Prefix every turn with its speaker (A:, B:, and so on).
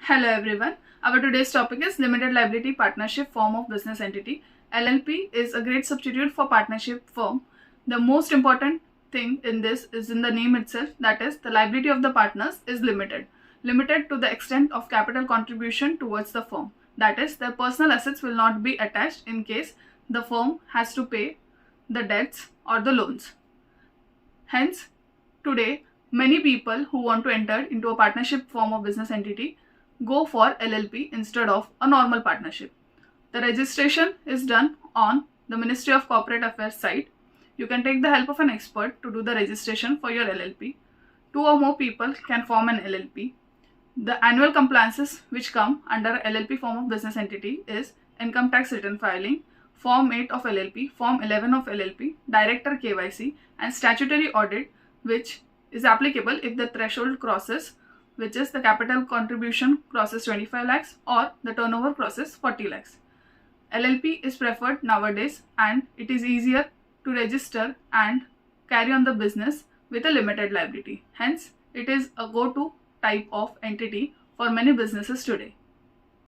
A: Hello everyone. Our today's topic is Limited Liability Partnership form of business entity. LLP is a great substitute for partnership firm. The most important thing in this is in the name itself, that is the liability of the partners is limited. Limited to the extent of capital contribution towards the firm. That is, their personal assets will not be attached in case the firm has to pay the debts or the loans. Hence, today many people who want to enter into a partnership form of business entity go for LLP instead of a normal partnership. The registration is done on the Ministry of Corporate Affairs site. You can take the help of an expert to do the registration for your LLP. 2 or more people can form an LLP. The annual compliances which come under LLP form of business entity is income tax return filing, Form 8 of LLP, Form 11 of LLP, Director KYC and statutory audit, which is applicable if the threshold crosses, which is the capital contribution crosses 25 lakhs or the turnover crosses 40 lakhs. LLP is preferred nowadays and it is easier to register and carry on the business with a limited liability. Hence, it is a go-to type of entity for many businesses today.